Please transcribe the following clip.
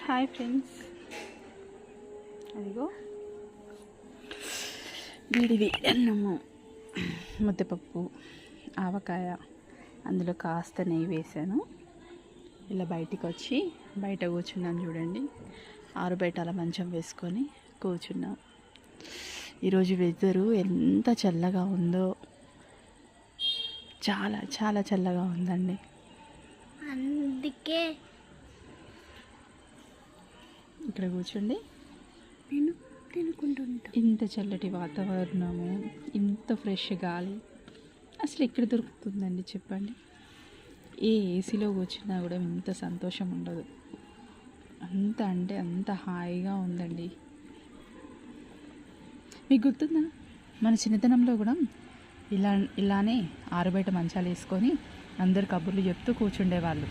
Hi friends, అదిగో వీడిది అన్నము, ముద్దపప్పు, ఆవకాయ, అందులో కాస్త నెయ్యి వేసాను. ఇలా బయటికి వచ్చి బయట కూర్చున్నాను. చూడండి, ఆరు బయట అలా మంచం వేసుకొని కూర్చున్నాం. ఈరోజు వెదరు ఎంత చల్లగా ఉందో, చాలా చాలా చల్లగా ఉందండి. అందుకే ఇక్కడ కూర్చోండి, నేను తినుకుంటుంటా. ఇంత చల్లటి వాతావరణము, ఇంత ఫ్రెష్ గాలి అసలు ఎక్కడ దొరుకుతుందండి చెప్పండి? ఏ ఏసీలో కూర్చున్నా కూడా ఇంత సంతోషం ఉండదు. అంత అంటే అంత హాయిగా ఉందండి. మీకు గుర్తుందా, మన చిన్నతనంలో కూడా ఇలానే ఆరుబయట మంచాలు వేసుకొని అందరు కబుర్లు చెప్తూ కూర్చుండేవాళ్ళు.